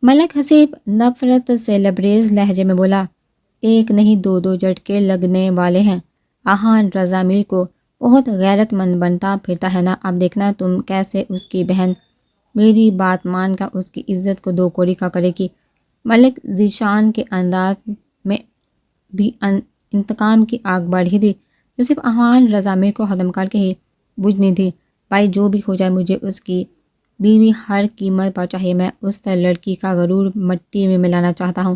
ملک حسیب نفرت سے لبریز لہجے میں بولا، ایک نہیں دو دو جھٹکے لگنے والے ہیں۔ احان رضا میر کو بہت غیرت مند بنتا پھرتا ہے نا، اب دیکھنا تم کیسے اس کی بہن میری بات مان کر اس کی عزت کو دو کوڑی کا کرے گی۔ ملک ذیشان کے انداز میں بھی انتقام کی آگ بڑھ رہی تھی جو صرف احان رضا میر کو ختم کر کے ہی بجھنی تھی۔ بھائی جو بھی ہو جائے مجھے اس کی بیوی ہر قیمت پر چاہیے، میں اس طرح لڑکی کا غرور مٹی میں ملانا چاہتا ہوں۔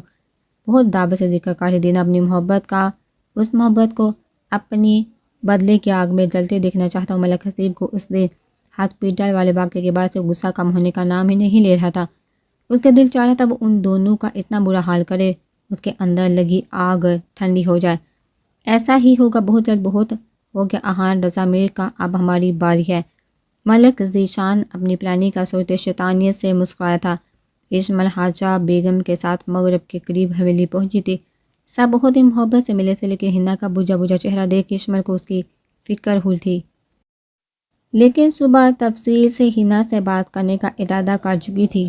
بہت دعوت سے ذکر کر دین اپنی محبت کا، اس محبت کو اپنی بدلے کی آگ میں جلتے دیکھنا چاہتا ہوں۔ ملک حسیب کو اس دن ہاسپٹل والے واقعے کے بعد سے غصہ کم ہونے کا نام ہی نہیں لے رہا تھا۔ اس کا دل چاہ رہا تھا وہ ان دونوں کا اتنا برا حال کرے اس کے اندر لگی آگ ٹھنڈی ہو جائے۔ ایسا ہی ہوگا بہت جلد، بہت ہو گیا احان رضا میر کا، اب ہماری باری ہے۔ ملک ذیشان اپنی پلاننگ کا سوچتے شیطانیت سے مسکرایا تھا۔ اشمل حاجہ بیگم کے ساتھ مغرب کے قریب حویلی پہنچی تھی۔ سب بہت ہی محبت سے ملے تھے، لیکن ہنا کا بجھا بجھا چہرہ دیکھ اشمل کو اس کی فکر ہوئی تھی۔ لیکن صبح تفصیل سے ہنا سے بات کرنے کا ارادہ کر چکی تھی۔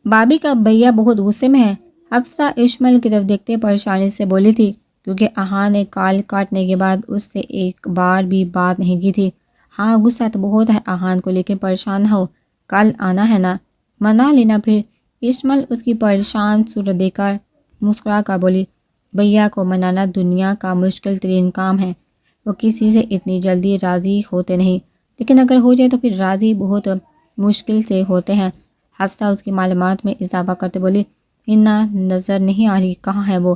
بھابھی کا بھیا بہت غصے میں ہے، حفصہ اشمل کی طرف دیکھتے پریشانی سے بولی تھی، کیونکہ احان نے کال کاٹنے کے بعد اس سے ایک بار بھی بات نہیں کی تھی۔ ہاں غصہ تو بہت ہے احان کو، لیکن پریشان نہ ہو، کل آنا ہے نا، منا لینا پھر۔ اشمل اس کی پریشان صورت دیکھ کر مسکرا کر بولی، بھیا کو منانا دنیا کا مشکل ترین کام ہے، وہ کسی سے اتنی جلدی راضی ہوتے نہیں، لیکن اگر ہو جائے تو پھر راضی بہت مشکل سے ہوتے ہیں۔ حفصہ اس کی معلومات میں اضافہ کرتے بولی، ہنا نظر نہیں آ رہی، کہاں ہے وہ؟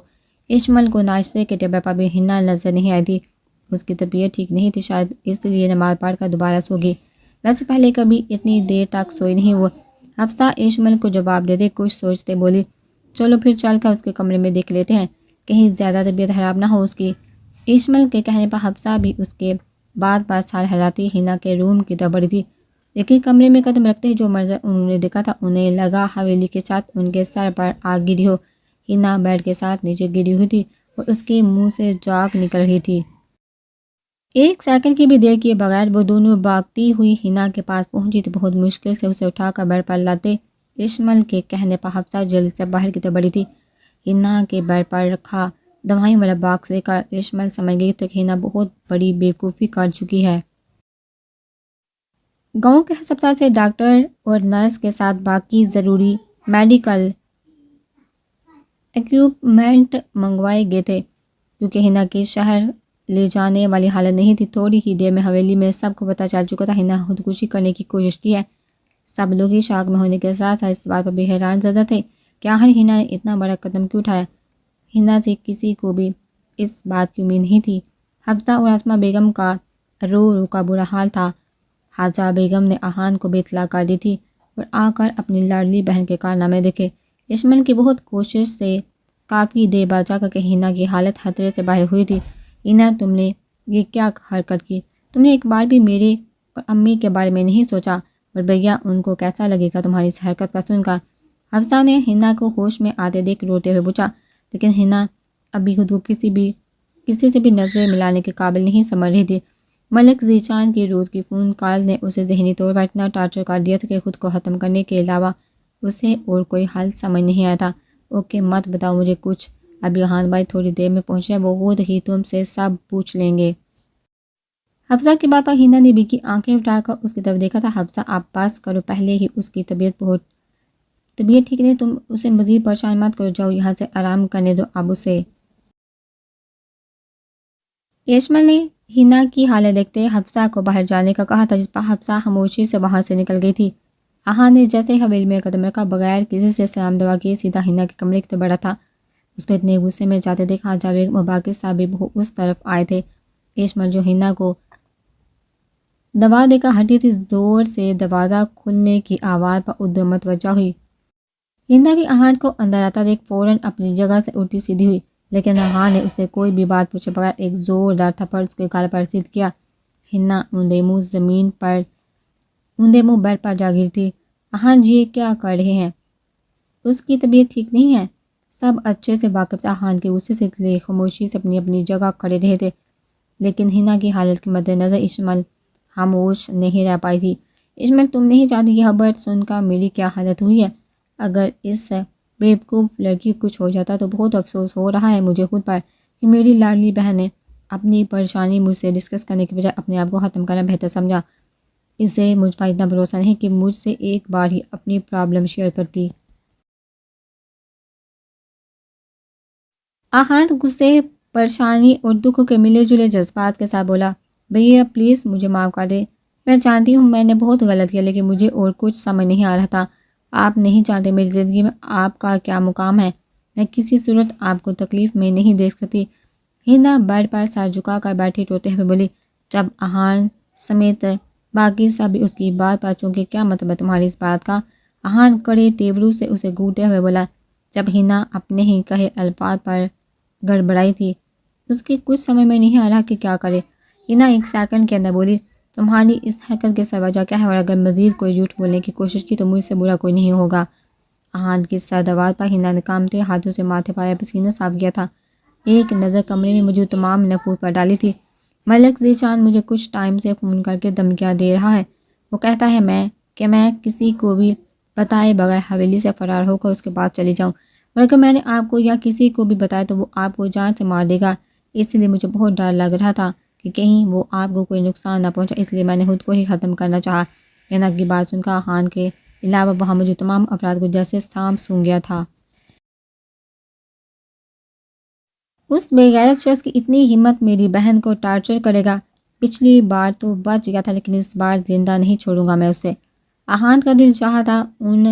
اشمل کو ناشتے کے ٹیبل پر بھی ہنا نظر نہیں آئی تھی۔ اس کی طبیعت ٹھیک نہیں تھی، شاید اس لیے نماز پڑھ کر دوبارہ سو گئی، ویسے پہلے کبھی اتنی دیر تک سوئی نہیں وہ۔ حفصہ اشمل کو جواب دے دے کچھ سوچتے بولی، چلو پھر چل کر اس کے کمرے میں دیکھ لیتے ہیں، کہیں زیادہ طبیعت خراب نہ ہو اس کی۔ اشمل کے کہنے پر حفصہ بھی اس کے بات پر سر ہلاتی ہنا کے روم کی طرف بڑھی تھی، لیکن کمرے میں قدم رکھتے ہی جو منظر انہوں نے دیکھا تھا انہیں لگا حویلی کی چھت ان کے سر پر آ گری ہو۔ ہنا بیڈ کے ساتھ نیچے گری ہوئی تھی اور اس کے منہ سے جاگ نکل رہی تھی۔ ایک سیکنڈ کی بھی دیر کیے بغیر وہ دونوں بھاگتی ہوئی ہنا کے پاس پہنچی تھی، بہت مشکل سے اسے اٹھا کر بیڈ پر لاتے اشمل کے کہنے پر حفصہ جلد سے باہر کی طرف بڑھی تھی۔ ہنا کے بیڈ پر رکھا دوائیں والا باکس لے کر اشمل سمجھ گئی تھی کہ ہنا بہت بڑی بیوقوفی کر چکی ہے۔ گاؤں کے ہسپتال سے ڈاکٹر اور نرس کے ساتھ باقی ضروری میڈیکل ایکوپمنٹ منگوائے گئے تھے، کیونکہ ہنا کی شہر لے جانے والی حالت نہیں تھی۔ تھوڑی ہی دیر میں حویلی میں سب کو پتہ چل چکا تھا ہنا خودکشی کرنے کی کوشش کی ہے۔ سب لوگ ہی شاک میں ہونے کے ساتھ ساتھ اس بات پر بھی حیران زدہ تھے کہ آخر ہنا نے اتنا بڑا قدم کیوں اٹھایا۔ ہنا سے کسی کو بھی اس بات کی امید نہیں تھی۔ حفصہ اور اسما بیگم کا رو رو کا برا حال تھا۔ حاجہ بیگم نے احان کو بھی اطلاع کر دی تھی اور آ کر اپنی لاڈلی بہن کے کارنامے دیکھے۔ اشمل کی بہت کوشش سے کافی دیر بعد جا کر کہ ہنا کی حالت خطرے سے باہر ہوئی تھی۔ ہنا تم نے یہ کیا حرکت کی؟ تم نے ایک بار بھی میرے اور امی کے بارے میں نہیں سوچا؟ اور بھیا ان کو کیسا لگے گا تمہاری اس حرکت کا سن کر؟ حفصہ نے ہنا کو ہوش میں آتے دیکھ روتے ہوئے پوچھا، لیکن ہنا ابھی خود کو کسی سے بھی نظر ملانے کے قابل نہیں سمجھ رہی تھی۔ ملک ذیشان کی روز کی فون کال نے اسے ذہنی طور پر اتنا ٹارچر کر دیا تھا کہ خود کو ختم کرنے کے علاوہ اسے اور کوئی حل سمجھ نہیں آیا تھا۔ اوکے مت بتاؤ مجھے کچھ، ابھی احان بھائی تھوڑی دیر میں پہنچے، وہ خود ہی تم سے سب پوچھ لیں گے۔ حفصہ کی بات پر ہنا نے بھی کی آنکھیں اٹھا کر اس کی طرف دیکھا تھا۔ حفصہ آپ بس کرو، پہلے ہی اس کی طبیعت ٹھیک نہیں، تم اسے مزید پریشان مت کرو، جاؤ یہاں سے آرام کرنے دو اب اسے۔ اشمل نے ہنا کی حالت دیکھتے حفصہ کو باہر جانے کا کہا تھا، جس پر حفصہ خاموشی سے وہاں سے نکل گئی تھی۔ احان نے جیسے حویلی میں قدم رکھا بغیر کسی سے سلام دعا کیے سیدھا ہنا کے کمرے کی طرف بڑھا تھا۔ اس کو اتنے غصے میں جاتے دیکھا حاجہ بیگم اور باقی صاحب بھی اس طرف آئے تھے۔ اشمل جو ہنا کو دبا دے کر ہٹی تھی، زور سے دروازہ کھلنے کی آواز پر ادھر متوجہ ہوئی۔ ہنا بھی احان کو اندر آتا دیکھ فوراً اپنی جگہ سے الٹی سیدھی ہوئی، لیکن احان نے اسے کوئی بھی بات پوچھے بغیر ایک زوردار تھپڑ اس کے گال پر رسید کیا۔ ہنا اوندے منہ بیڈ پر جا گری تھی۔ احان جی یہ کیا کر رہے ہیں؟ اس کی طبیعت ٹھیک نہیں ہے۔ سب اچھے سے واقف تھے احان کے غصے سے، اس لیے خاموشی سے اپنی جگہ کھڑے رہے تھے، لیکن ہنا کی حالت کے مد نظر اشمل خاموش نہیں رہ پائی تھی۔ اشمل تم نہیں جانتی یہ خبر سن کر میری کیا حالت ہوئی ہے. اگر اس بیوقوف لڑکی کو کچھ ہو جاتا تو بہت افسوس ہو رہا ہے مجھے خود پر کہ میری لاڈلی بہن نے اپنی پریشانی مجھ سے ڈسکس کرنے کی بجائے اپنے آپ کو ختم کرنا بہتر سمجھا. اسے مجھ پر اتنا بھروسہ نہیں کہ مجھ سے ایک بار ہی اپنی پرابلم شیئر کرتی. آہان غصے، پریشانی اور دکھ کے ملے جلے جذبات کے ساتھ بولا، بھیا پلیز مجھے معاف کر دے. میں جانتی ہوں میں نے بہت غلط کیا لیکن مجھے اور کچھ سمجھ نہیں آ رہا تھا. آپ نہیں جانتے میری زندگی میں آپ کا کیا مقام ہے. میں کسی صورت آپ کو تکلیف میں نہیں دیکھ سکتی. ہنا بیڈ پر سر جھکا کر بیٹھی روتے ہوئے بولی. جب آہان سمیت باقی سب بھی اس کی بات پر چونکہ کیا مطلب ہے تمہاری اس بات کا. آہان کڑے تیوروں سے اسے گھورتے ہوئے بولا. جب ہنا اپنے ہی کہے الفاظ پر گڑبڑائی تھی اس کی کچھ سمجھ میں نہیں آ رہا کہ کیا کرے. ہنا ایک سیکنڈ کے اندر بولی، تمہاری اس حرکت کے سر وجہ کیا ہے اور اگر مزید کوئی جھوٹ بولنے کی کوشش کی تو مجھ سے برا کوئی نہیں ہوگا. آہان کی سرد آواز پر ہنا نے کامتے ہاتھوں سے ماتھے پایا پسینہ صاف کیا تھا. ایک نظر کمرے میں موجود تمام نفوذ پر ڈالی تھی. ملک ذیشان مجھے کچھ ٹائم سے فون کر کے دھمکیاں دے رہا ہے. وہ کہتا ہے میں کسی کو بھی بتائے بغیر حویلی سے فرار ہو کر اس کے پاس چلی جاؤں اور اگر میں نے آپ کو یا کسی کو بھی بتایا تو وہ آپ کو جان سے مار دے گا. اس لیے مجھے بہت ڈر لگ رہا تھا کہ کہیں وہ آپ کو کوئی نقصان نہ پہنچا، اس لیے میں نے خود کو ہی ختم کرنا چاہا. ہنا کی بات سن کر آہان کے علاوہ وہاں مجھے تمام افراد کو جیسے سانپ سونگھ گیا تھا. اس بے غیرت شخص کی اتنی ہمت میری بہن کو ٹارچر کرے گا. پچھلی بار تو بچ گیا تھا لیکن اس بار زندہ نہیں چھوڑوں گا میں اسے. آہان کا دل چاہا تھا ان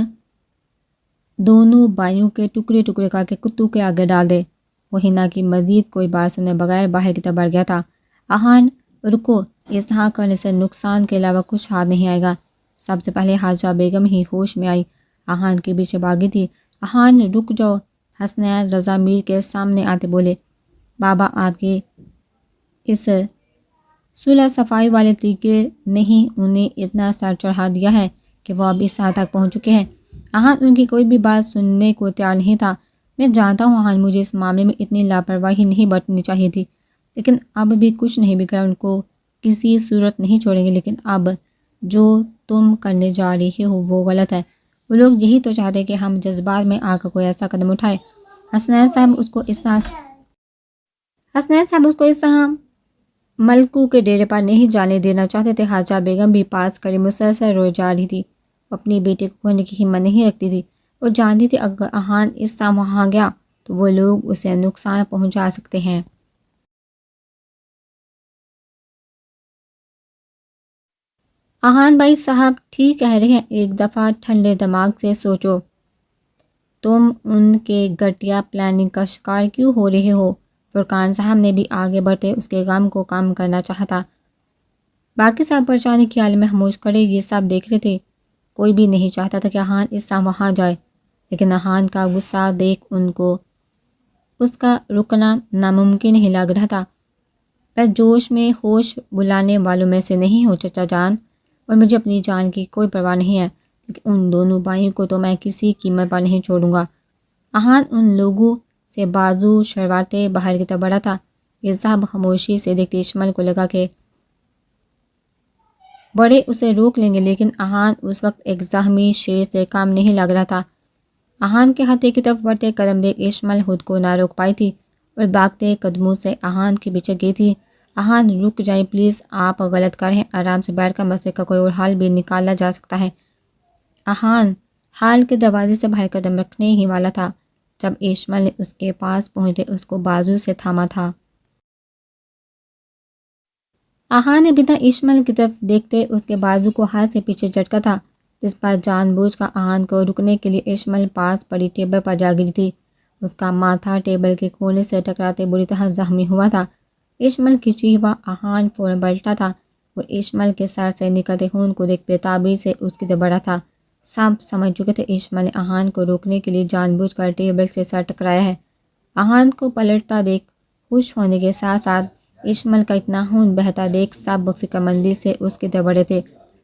دونوں بھائیوں کے ٹکڑے ٹکڑے کر کے کتوں کے آگے ڈال دے. وہ ہنا کی مزید کوئی بات سنے بغیر باہر کی طرف بڑھ گیا تھا. آہان رکو، اس طرح کرنے سے نقصان کے علاوہ کچھ ہاتھ نہیں آئے گا. سب سے پہلے حاجہ بیگم ہی ہوش میں آئی، آہان کے پیچھے بھاگی تھی. آہان رک جاؤ، حسنین رضا میر کے سامنے آتے بولے. بابا آپ کے اس صلح صفائی والے طریقے نے ہی انہیں اتنا سر چڑھا دیا ہے کہ وہ اب اس حد تک پہنچ چکے ہیں. آہان ان کی کوئی بھی بات سننے کو تیار نہیں تھا. میں جانتا ہوں آہان مجھے اس معاملے میں اتنی لاپرواہی نہیں برتنی چاہیے تھی لیکن اب بھی کچھ نہیں بگڑا، ان کو کسی صورت نہیں چھوڑیں گے. لیکن اب جو تم کرنے جا رہی ہو وہ غلط ہے. وہ لوگ یہی تو چاہتے کہ ہم جذبات میں آ کر کوئی ایسا قدم اٹھائے. حسنین صاحب اس کو اس طرح ملکو کے ڈیرے پر نہیں جانے دینا چاہتے تھے. حاجہ بیگم بھی پاس کری مسلسل روئے جا رہی تھی. وہ اپنی بیٹے کو کھونے کی ہمت نہیں رکھتی تھی. وہ جانتی تھی اگر آہان اس طرح وہاں گیا تو وہ لوگ اسے نقصان پہنچا سکتے ہیں. آہان بھائی صاحب ٹھیک کہہ رہے ہیں، ایک دفعہ ٹھنڈے دماغ سے سوچو. تم ان کے گھٹیا پلاننگ کا شکار کیوں ہو رہے ہو؟ فرقان صاحب نے بھی آگے بڑھتے اس کے غم کو کم کرنا چاہتا. باقی سب پریشانی خیال میں خاموش کرے یہ سب دیکھ رہے تھے. کوئی بھی نہیں چاہتا تھا کہ آہان اس طرح وہاں جائے لیکن آہان کا غصہ دیکھ ان کو اس کا رکنا ناممکن ہی لگ رہا تھا. پر جوش میں ہوش بلانے والوں میں سے نہیں ہو چچا جان، اور مجھے اپنی جان کی کوئی پرواہ نہیں ہے لیکن ان دونوں بھائیوں کو تو میں کسی قیمت پر نہیں چھوڑوں گا. آہان ان لوگوں سے بازو شرواتے باہر کی طرف بڑھا تھا. یہ سب خاموشی سے دیکھتے اشمل کو لگا کہ بڑے اسے روک لیں گے لیکن آہان اس وقت ایک زخمی شیر سے کام نہیں لگ رہا تھا. آہان کے ہاتھے کی طرف بڑھتے قدم دیکھ اشمل خود کو نہ روک پائی تھی اور بھاگتے قدموں سے آہان کے پیچھے گئی تھی. آہان رک جائیں پلیز، آپ غلط کر رہے ہیں، آرام سے بیٹھ کر مسئلے کا کوئی اور حل بھی نکالا جا سکتا ہے. آہان حال کے دروازے سے باہر قدم رکھنے ہی والا تھا جب اشمل نے اس کے پاس پہنچتے اس کو بازو سے تھاما تھا. آہان نے بنا اشمل کی طرف دیکھتے اس کے بازو کو ہاتھ سے پیچھے جھٹکا تھا جس پر جان بوجھ کر آہان کو رکنے کے لیے اشمل پاس پڑی ٹیبل پر جا گری تھی. اس کا ماتھا ٹیبل کے کونے سے ٹکراتے بری طرح زخمی ہوا تھا. اشمل کی چیخ آہان فوراً پلٹا تھا اور اشمل کے سر سے نکلتے خون کو دیکھ بےتابی سے اس کی طرف بڑھا تھا. سب سمجھ چکے تھے اشمل نے آہان کو روکنے کے لیے جان بوجھ کر ٹیبل سے سر ٹکرایا ہے. آہان کو پلٹتا دیکھ خوش ہونے کے ساتھ ساتھ اشمل کا اتنا خون بہتا دیکھ سب فکر مندی سے اس کی طرف بڑھے تھے.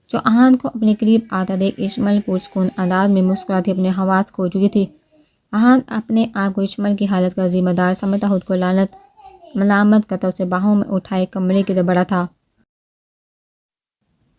جو آہان کو اپنے قریب آتا دیکھ اشمل پرسکون انداز میں مسکراتی اپنے حواس کھو چکی تھی. آہان اپنے آپ کو اشمل کی حالت کا ذمہ دار سمجھتا خود کو ملامت کرتا اسے باہوں میں اٹھائے کمرے کی طرف بڑھا تھا.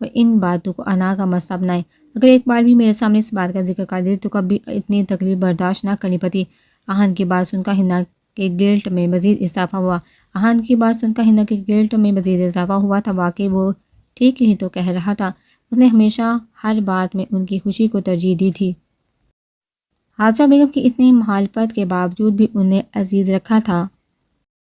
اور ان باتوں کو انا کا مسئلہ بنائے۔ اگر ایک بار بھی میرے سامنے اس بات کا ذکر کر دیتی تو کبھی اتنی تکلیف برداشت نہ کرنی پڑتی۔ آہان کی بات سن کر ہنا کے گلٹ میں مزید اضافہ ہوا۔ آہان کی بات سن کر ہنا کے گلٹ میں مزید اضافہ ہوا تھا۔ واقعی وہ ٹھیک ہی تو کہہ رہا تھا۔ اس نے ہمیشہ ہر بات میں ان کی خوشی کو ترجیح دی تھی۔ حاجرہ بیگم کی اتنی مخالفت کے باوجود بھی انہیں عزیز رکھا تھا۔